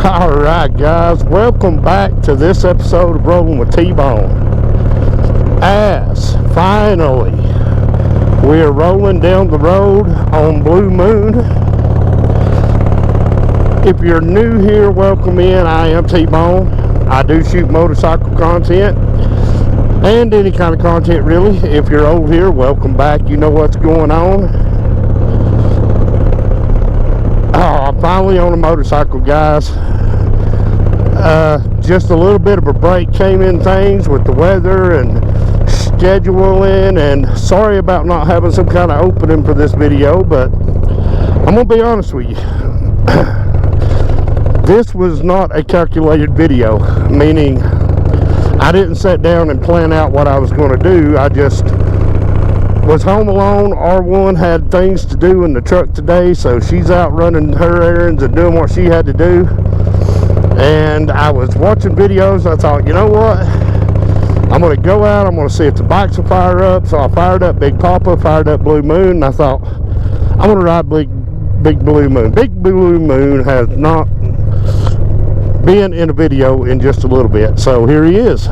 Alright guys, welcome back to this episode of Rolling with T-Bone. As finally we are rolling down the road on Blue Moon. If you're new here, welcome in. I am T-Bone. I do shoot motorcycle content and any kind of content really. If you're old here, welcome back. You know what's going on. I'm finally on a motorcycle, guys. Just a little bit of a break came in things with the weather and scheduling, and sorry about not having some kind of opening for this video, but I'm gonna be honest with you. This was not a calculated video, meaning I didn't sit down and plan out what I was going to do. I just was home alone. R1 had things to do in the truck today, so she's out running her errands and doing what she had to do. And I was watching videos. I thought, you know what, I'm going to go out, I'm going to see if the bikes will fire up. So I fired up Big Papa, fired up Blue Moon, and I thought, I'm going to ride Big Blue Moon. Big Blue Moon has not been in a video in just a little bit, so here he is.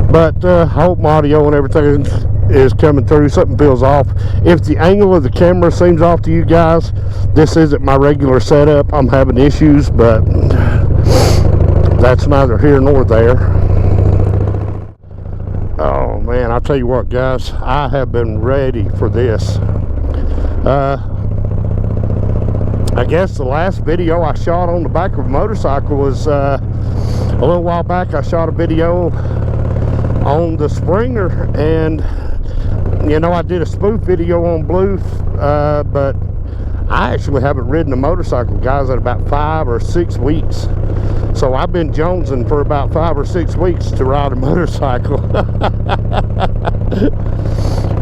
But I hope my audio and everything is coming through. Something feels off. If the angle of the camera seems off to you guys, this isn't my regular setup. I'm having issues, but that's neither here nor there. Oh man, I'll tell you what guys, I have been ready for this. I guess the last video I shot on the back of a motorcycle was a little while back. I shot a video on the Springer, and you know, I did a spoof video on Blue, but I actually haven't ridden a motorcycle, guys, in about 5 or 6 weeks. So I've been jonesing for about 5 or 6 weeks to ride a motorcycle.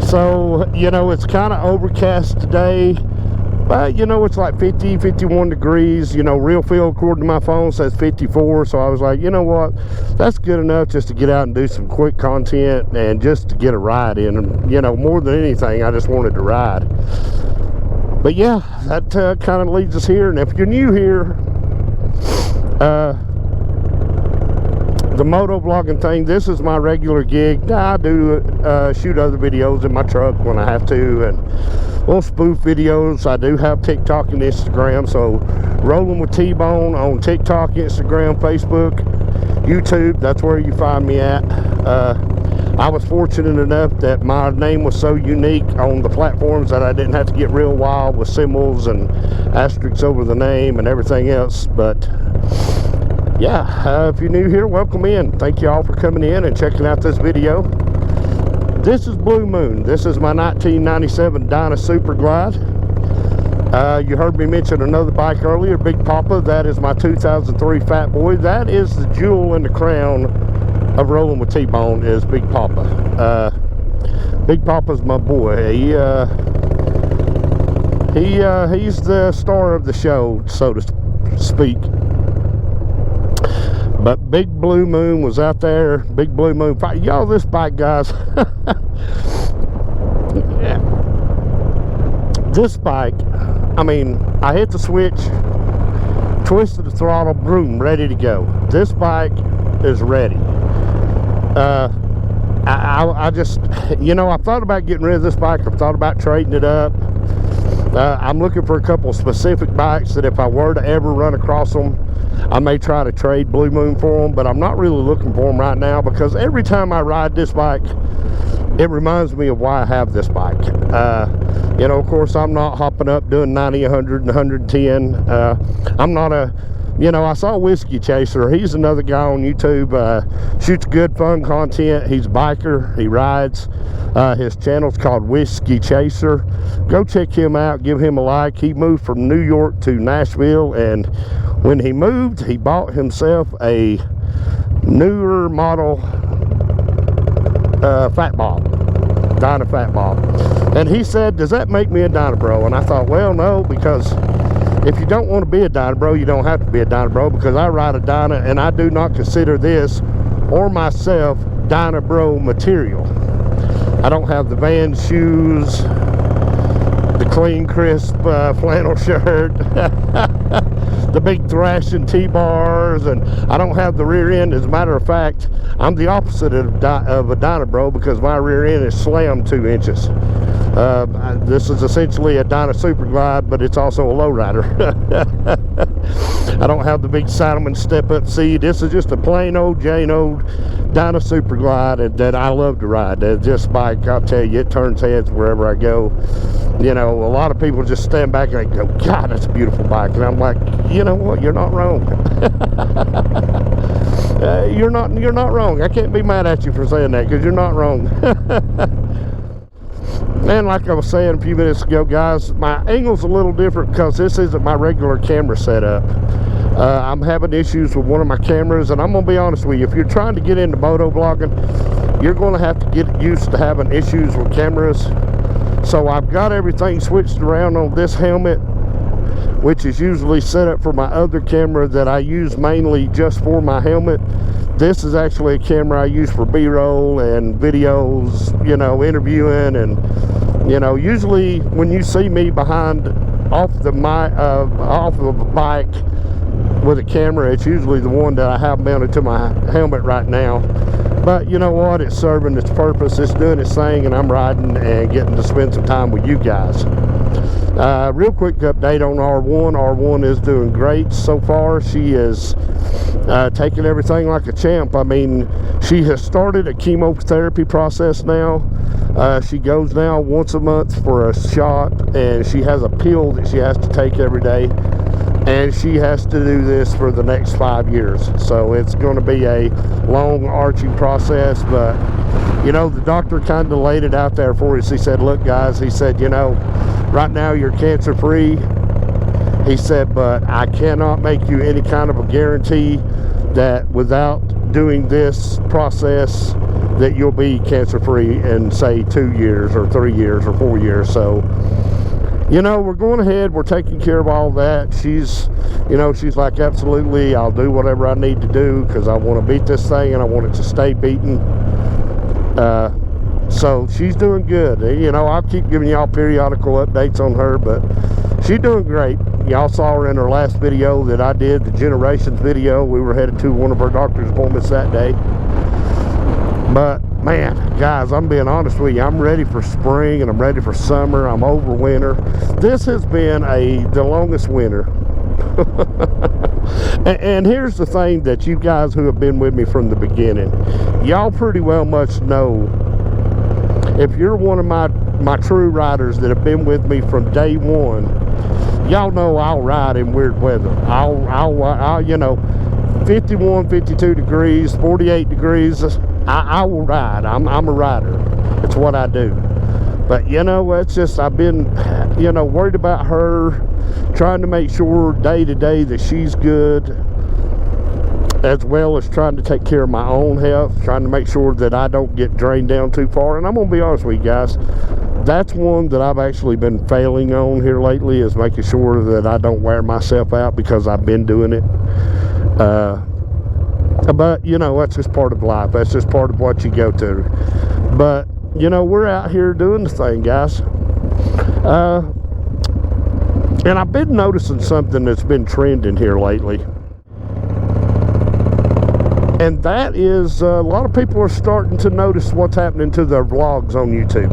So, you know, it's kind of overcast today. But, you know, it's like 50, 51 degrees. You know, real feel according to my phone says 54. So I was like, you know what? That's good enough just to get out and do some quick content and just to get a ride in. And, you know, more than anything, I just wanted to ride. But, yeah, that kind of leads us here. And if you're new here, the motovlogging thing, this is my regular gig. Now, I do shoot other videos in my truck when I have to, and little spoof videos. I do have TikTok and Instagram, so Rolling with T-Bone on TikTok, Instagram, Facebook, YouTube, that's where you find me at. I was fortunate enough that my name was so unique on the platforms that I didn't have to get real wild with symbols and asterisks over the name and everything else. But yeah, if you're new here, welcome in. Thank you all for coming in and checking out this video. This is Blue Moon. This is my 1997 Dyna Super Glide. You heard me mention another bike earlier, Big Papa. That is my 2003 Fat Boy. That is the jewel in the crown of Rolling with T-Bone, is Big Papa. Big Papa's my boy. He's the star of the show, so to speak. But Big Blue Moon was out there. Big Blue Moon. Y'all, this bike, guys. Yeah. This bike, I mean, I hit the switch, twisted the throttle, boom, ready to go. This bike is ready. I just, you know, I thought about getting rid of this bike. I've thought about trading it up. I'm looking for a couple specific bikes that if I were to ever run across them, I may try to trade Blue Moon for them, but I'm not really looking for them right now, because every time I ride this bike, it reminds me of why I have this bike. You know, of course, I'm not hopping up doing 90, 100, and 110. I'm not a, you know, I saw Whiskey Chaser. He's another guy on YouTube, shoots good, fun content. He's a biker, he rides. His channel's called Whiskey Chaser. Go check him out, give him a like. He moved from New York to Nashville, and when he moved, he bought himself a newer model Fat Bob, Dyna Fat Bob. And he said, does that make me a Dyna Bro? And I thought, well, no, because if you don't want to be a Dyna Bro, you don't have to be a Dyna Bro, because I ride a Dyna and I do not consider this or myself Dyna Bro material. I don't have the Vans shoes, the clean, crisp flannel shirt, the big thrashing T-bars, and I don't have the rear end. As a matter of fact, I'm the opposite of a Dyna Bro, because my rear end is slammed 2 inches. This is essentially a Dyna Super Glide, but it's also a lowrider. I don't have the big Saddleman step-up seat. This is just a plain old Jane old Dyna Super Glide that I love to ride. This bike, I'll tell you, it turns heads wherever I go. You know, a lot of people just stand back and they go, God, that's a beautiful bike. And I'm like, you know what, you're not wrong. You're not wrong. I can't be mad at you for saying that, because you're not wrong. And like I was saying a few minutes ago, guys, my angle's a little different because this isn't my regular camera setup. I'm having issues with one of my cameras, and I'm going to be honest with you, if you're trying to get into motovlogging, you're going to have to get used to having issues with cameras. So I've got everything switched around on this helmet, which is usually set up for my other camera that I use mainly just for my helmet. This is actually a camera I use for B-roll and videos, you know, interviewing. And you know, usually when you see me behind off the bike with a camera, it's usually the one that I have mounted to my helmet right now. But you know what, it's serving its purpose, it's doing its thing, and I'm riding and getting to spend some time with you guys. Real quick update on R1. R1 is doing great so far. She is taking everything like a champ. I mean, she has started a chemotherapy process now. She goes now once a month for a shot, and she has a pill that she has to take every day, and she has to do this for the next 5 years. So it's going to be a long arching process, but you know, the doctor kind of laid it out there for us. He said, look guys, he said, you know, right now you're cancer free. He said, but I cannot make you any kind of a guarantee that without doing this process that you'll be cancer free in say 2 years or 3 years or 4 years. So you know, we're going ahead, we're taking care of all that. She's, you know, she's like, absolutely, I'll do whatever I need to do because I want to beat this thing and I want it to stay beaten. So she's doing good. You know, I'll keep giving y'all periodical updates on her, but she's doing great. Y'all saw her in her last video that I did, the Generations video. We were headed to one of our doctor's appointments that day. But man, guys, I'm being honest with you, I'm ready for spring and I'm ready for summer. I'm over winter. This has been the longest winter. And here's the thing that you guys who have been with me from the beginning, y'all pretty well much know, if you're one of my true riders that have been with me from day one, y'all know I'll ride in weird weather. I'll you know, 51, 52 degrees, 48 degrees, I will ride. I'm a rider. It's what I do. But you know, it's just, I've been, you know, worried about her, trying to make sure day to day that she's good, as well as trying to take care of my own health, trying to make sure that I don't get drained down too far. And I'm gonna be honest with you guys, that's one that I've actually been failing on here lately, is making sure that I don't wear myself out, because I've been doing it. But you know, that's just part of life. That's just part of what you go to. But you know, we're out here doing the thing, guys. And I've been noticing something that's been trending here lately, and that is a lot of people are starting to notice what's happening to their vlogs on YouTube.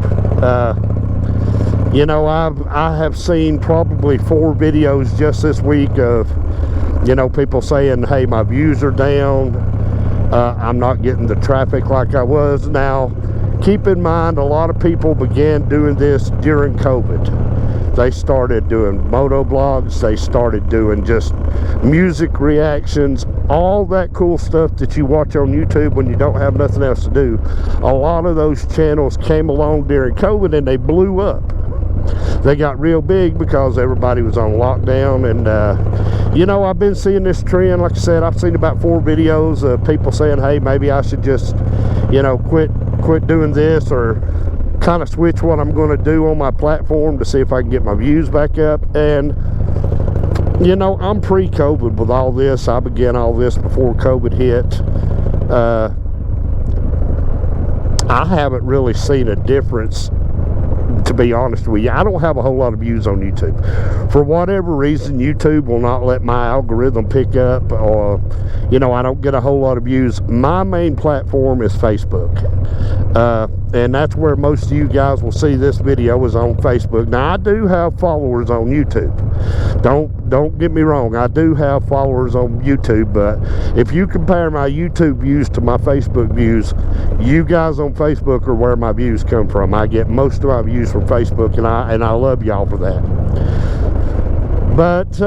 You know, I have seen probably 4 videos just this week of, you know, people saying, hey, my views are down, I'm not getting the traffic like I was. Now keep in mind, a lot of people began doing this during COVID. They started doing motovlogs, they started doing just music reactions, all that cool stuff that you watch on YouTube when you don't have nothing else to do. A lot of those channels came along during COVID and they blew up. They got real big because everybody was on lockdown. And you know, I've been seeing this trend. Like I said, I've seen about 4 videos of people saying, hey, maybe I should just, you know, quit doing this, or kind of switch what I'm going to do on my platform to see if I can get my views back up. And you know, I'm pre-COVID with all this. I began all this before COVID hit. I haven't really seen a difference, to be honest with you. I don't have a whole lot of views on YouTube. For whatever reason, YouTube will not let my algorithm pick up, or, you know, I don't get a whole lot of views. My main platform is Facebook. And that's where most of you guys will see this video, is on Facebook. Now, I do have followers on YouTube. Don't get me wrong, I do have followers on YouTube, but if you compare my YouTube views to my Facebook views, you guys on Facebook are where my views come from. I get most of my views from Facebook, and I love y'all for that. But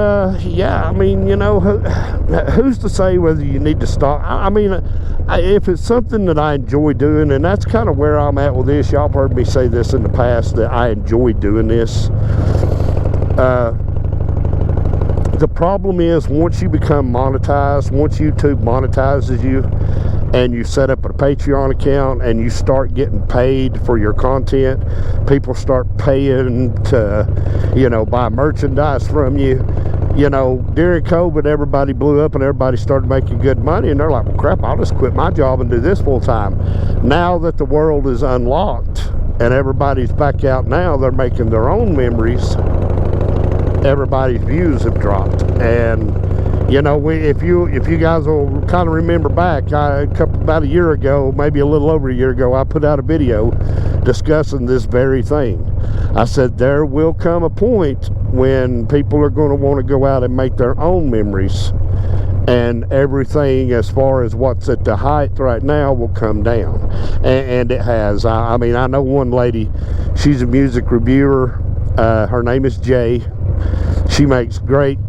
yeah, I mean, you know, who's to say whether you need to stop? I mean, if it's something that I enjoy doing, and that's kind of where I'm at with this. Y'all have heard me say this in the past, that I enjoy doing this. The problem is, once you become monetized, once YouTube monetizes you, and you set up a Patreon account and you start getting paid for your content, people start paying to, you know, buy merchandise from you. You know, during COVID, everybody blew up and everybody started making good money, and they're like, well, crap, I'll just quit my job and do this full time. Now that the world is unlocked and everybody's back out now, they're making their own memories. Everybody's views have dropped. And you know, if you guys will kind of remember back, about a year ago, maybe a little over a year ago, I put out a video discussing this very thing. I said there will come a point when people are going to want to go out and make their own memories, and everything as far as what's at the height right now will come down. And it has. I mean, I know one lady, she's a music reviewer. Her name is Jay. She makes great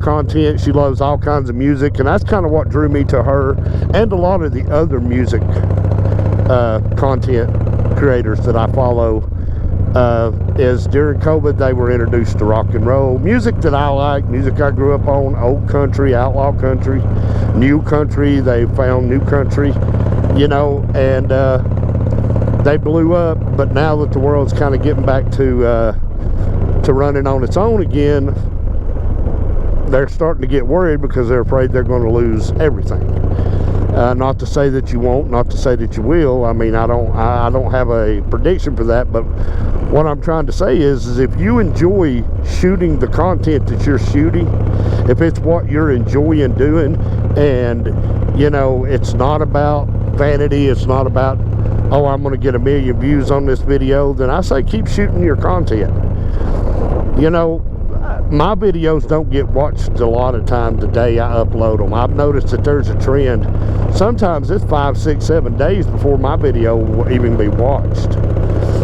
content. She loves all kinds of music, and that's kind of what drew me to her and a lot of the other music content creators that I follow. Is during COVID, they were introduced to rock and roll music that I like, music I grew up on, old country, outlaw country, new country. They found new country, you know, and they blew up. But now that the world's kind of getting back to running on its own again, they're starting to get worried because they're afraid they're going to lose everything. Not to say that you won't, not to say that you will. I mean, I don't have a prediction for that, but what I'm trying to say is if you enjoy shooting the content that you're shooting, if it's what you're enjoying doing, and you know, it's not about vanity, it's not about, oh, I'm going to get 1 million views on this video, then I say keep shooting your content. You know, my videos don't get watched a lot of time the day I upload them. I've noticed that there's a trend. Sometimes it's 5, 6, 7 days before my video will even be watched.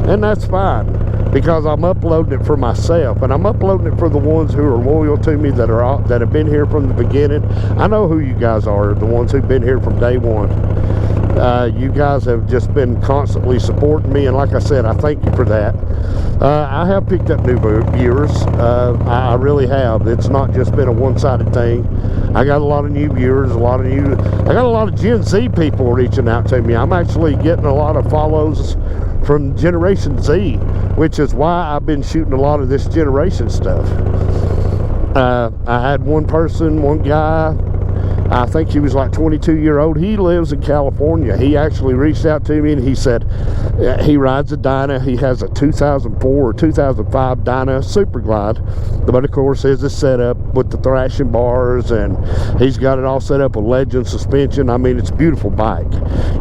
And that's fine, because I'm uploading it for myself, and I'm uploading it for the ones who are loyal to me, that have been here from the beginning. I know who you guys are, the ones who've been here from day one. You guys have just been constantly supporting me, and like I said, I thank you for that. I have picked up new viewers. I really have. It's not just been a one-sided thing. I got a lot of new viewers, I got a lot of Gen Z people reaching out to me. I'm actually getting a lot of follows from Generation Z, which is why I've been shooting a lot of this generation stuff. I had one guy, I think he was like 22-year-old. He lives in California. He actually reached out to me, and he said he rides a Dyna. He has a 2004 or 2005 Dyna Super Glide, but of course his is set up with the thrashing bars, and he's got it all set up with Legend suspension. I mean, it's a beautiful bike.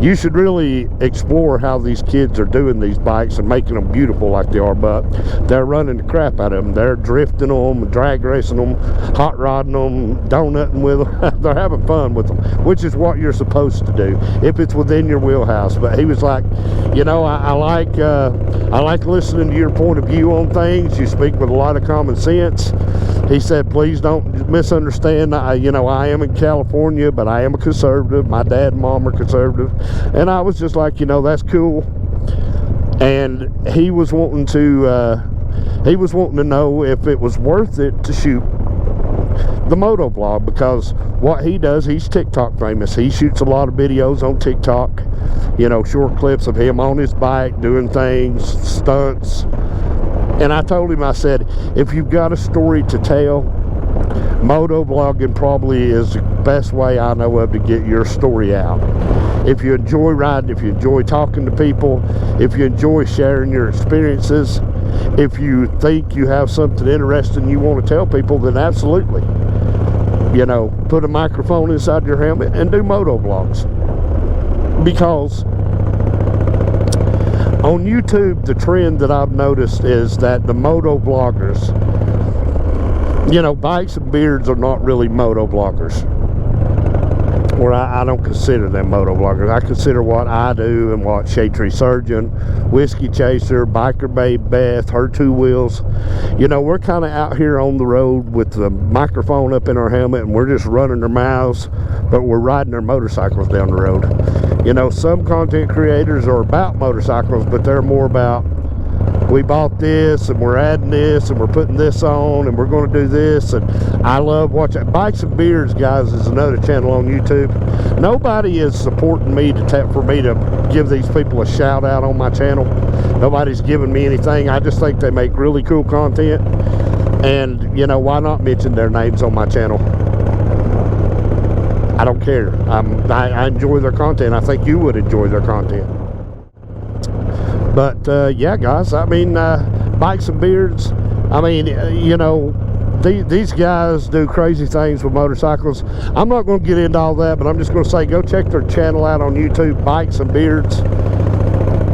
You should really explore how these kids are doing these bikes and making them beautiful like they are, but they're running the crap out of them. They're drifting them, drag racing them, hot rodding them, donutting with them. They're having fun with them, which is what you're supposed to do if it's within your wheelhouse. But he was like, you know, I like listening to your point of view on things. You speak with a lot of common sense. He said, please don't misunderstand. You know, I am in California, but I am a conservative. My dad and mom are conservative. And I was just like, you know, that's cool. And he was wanting to he was wanting to know if it was worth it to shoot the motovlog, because what he does, he's TikTok famous. He shoots a lot of videos on TikTok, you know, short clips of him on his bike doing things, stunts. And I told him, I said, if you've got a story to tell, motovlogging probably is the best way I know of to get your story out. If you enjoy riding, if you enjoy talking to people, if you enjoy sharing your experiences, if you think you have something interesting you want to tell people, then absolutely, you know, put a microphone inside your helmet and do motovlogs. Because on YouTube, the trend that I've noticed is that the motovloggers, you know, bikes and beards are not really motovloggers. Or I don't consider them motovloggers. I consider what I do and what Shade Tree Surgeon, Whiskey Chaser, Biker Babe Beth, her two wheels. You know, we're kind of out here on the road with the microphone up in our helmet, and we're just running our mouths, but we're riding our motorcycles down the road. You know, some content creators are about motorcycles, but they're more about, we bought this and we're adding this and we're putting this on and we're going to do this. And I love watching Bikes and Beards, guys, is another channel on YouTube. Nobody is supporting me for me to give these people a shout out on my channel. Nobody's giving me anything. I just think they make really cool content, and you know, why not mention their names on my channel? I don't care. I enjoy their content. I think you would enjoy their content. But yeah, guys, I mean, Bikes and Beards, I mean, you know, these guys do crazy things with motorcycles. I'm not going to get into all that, but I'm just going to say, go check their channel out on YouTube, Bikes and Beards.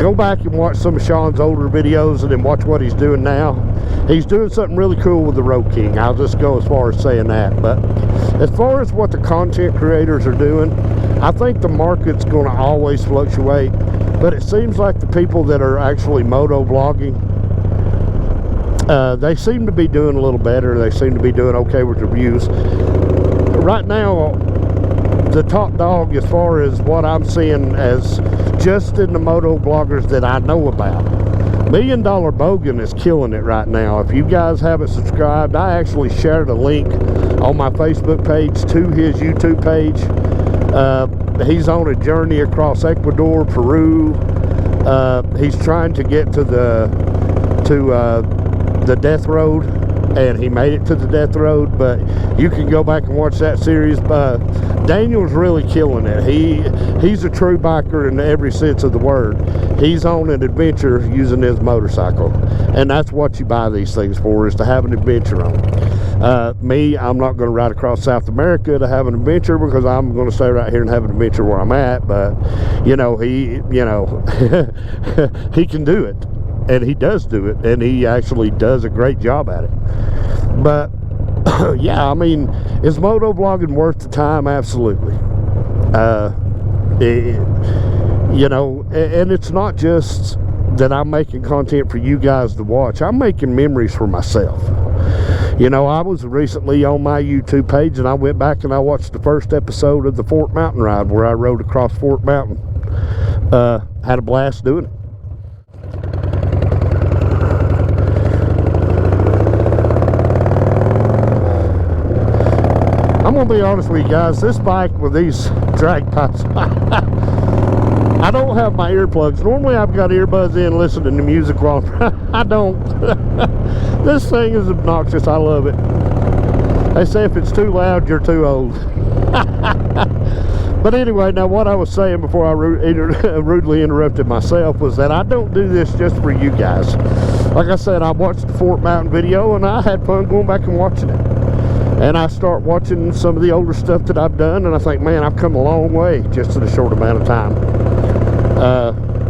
Go back and watch some of Sean's older videos and then watch what he's doing now. He's doing something really cool with the Road King. I'll just go as far as saying that. But as far as what the content creators are doing, I think the market's going to always fluctuate. But it seems like the people that are actually motovlogging, they seem to be doing a little better. They seem to be doing okay with the views. Right now, the top dog as far as what I'm seeing as just in the motovloggers that I know about, $1 Million Bogan is killing it right now. If you guys haven't subscribed, I actually shared a link on my Facebook page to his YouTube page. He's on a journey across Ecuador, Peru. He's trying to get to the death road, and he made it to the death road. But you can go back and watch that series. Daniel's really killing it. He's a true biker in every sense of the word. He's on an adventure using his motorcycle, and that's what you buy these things for, is to have an adventure on. Me, I'm not going to ride across South America to have an adventure, because I'm going to stay right here and have an adventure where I'm at. But you know, he can do it, and he does do it, and he actually does a great job at it. But yeah, I mean, is motovlogging worth the time? Absolutely. You know, and it's not just that I'm making content for you guys to watch. I'm making memories for myself. You know, I was recently on my YouTube page, and I went back and I watched the first episode of the Fort Mountain ride, where I rode across Fort Mountain. Had a blast doing it. I'm going to be honest with you guys, this bike with these drag pipes, I don't have my earplugs. Normally I've got earbuds in listening to music while I don't. This thing is obnoxious. I love it. They say if it's too loud, you're too old. But anyway, now what I was saying before I rudely interrupted myself was that I don't do this just for you guys. Like I said, I watched the Fort Mountain video, and I had fun going back and watching it. And I start watching some of the older stuff that I've done, and I think, man, I've come a long way just in a short amount of time.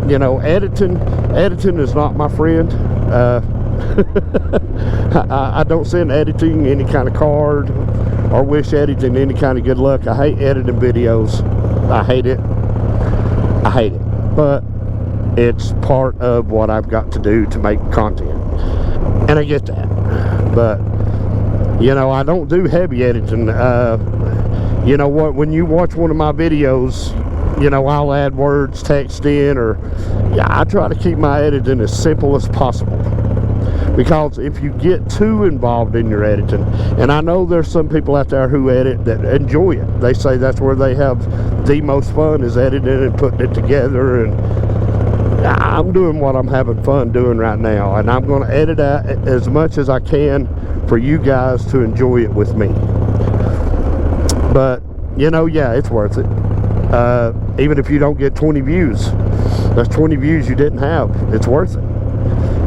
You know, editing is not my friend. I don't send editing any kind of card, or wish editing any kind of good luck. I hate editing videos. I hate it. I hate it. But it's part of what I've got to do to make content, and I get that. But you know, I don't do heavy editing. You know what, when you watch one of my videos, you know, I'll add words, text in, or yeah, I try to keep my editing as simple as possible. Because if you get too involved in your editing, and I know there's some people out there who edit that enjoy it. They say that's where they have the most fun, is editing and putting it together. And I'm doing what I'm having fun doing right now, and I'm going to edit out as much as I can for you guys to enjoy it with me. But you know, yeah, it's worth it. Even if you don't get 20 views, that's 20 views you didn't have. It's worth it.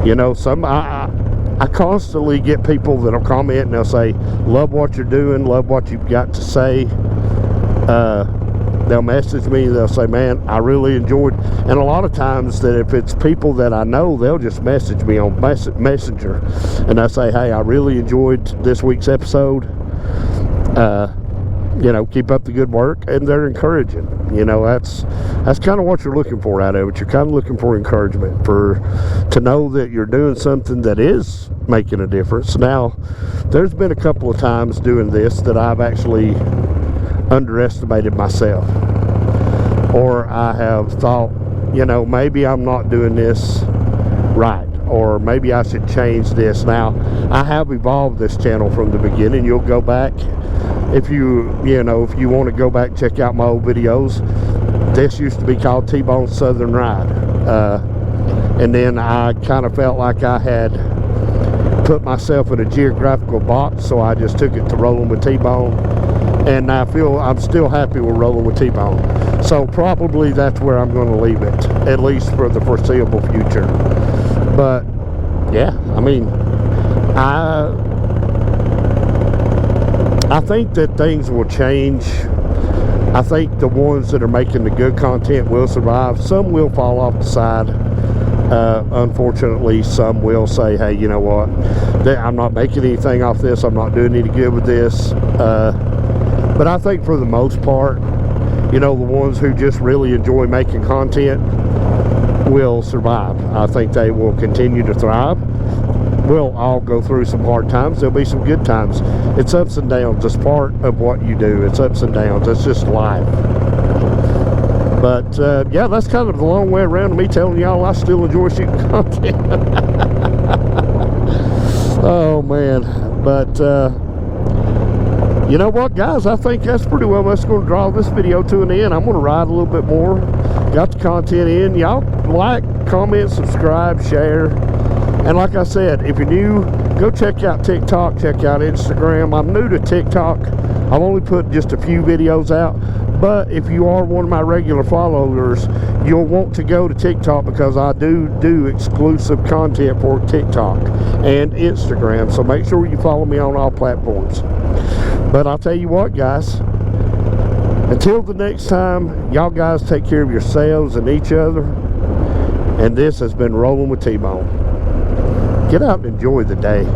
You know, I constantly get people that'll comment and they'll say, love what you're doing, love what you've got to say. They'll message me, they'll say, man, I really enjoyed. And a lot of times that if it's people that I know, they'll just message me on Messenger, and I say, hey, I really enjoyed this week's episode. You know, keep up the good work. And they're encouraging. You know, that's kind of what you're looking for out of it. You're kind of looking for encouragement, to know that you're doing something that is making a difference. Now, there's been a couple of times doing this that I've actually underestimated myself, or I have thought, you know, maybe I'm not doing this right, or maybe I should change this. Now, I have evolved this channel from the beginning. You'll go back, if you want to go back and check out my old videos. This used to be called T-Bone Southern Ride, and then I kind of felt like I had put myself in a geographical box, so I just took it to Rolling with T-Bone, and I feel I'm still happy with Rolling with T-Bone. So probably that's where I'm going to leave it, at least for the foreseeable future. But yeah, I mean, I think that things will change. I think the ones that are making the good content will survive. Some will fall off the side. Unfortunately, some will say, hey, you know what, I'm not making anything off this, I'm not doing any good with this. But I think for the most part, you know, the ones who just really enjoy making content will survive. I think they will continue to thrive. We'll all go through some hard times. There'll be some good times. It's ups and downs. It's part of what you do. It's ups and downs. It's just life. But yeah, that's kind of the long way around to me telling y'all I still enjoy shooting content. Oh man. But you know what, guys, I think that's pretty well much going to draw this video to an end. I'm going to ride a little bit more. Got the content in. Y'all like, comment, subscribe, share. And like I said, if you're new, go check out TikTok, check out Instagram. I'm new to TikTok. I've only put just a few videos out. But if you are one of my regular followers, you'll want to go to TikTok, because I do exclusive content for TikTok and Instagram. So make sure you follow me on all platforms. But I'll tell you what, guys, until the next time, y'all guys take care of yourselves and each other. And this has been Rolling with T-Bone. Get out and enjoy the day.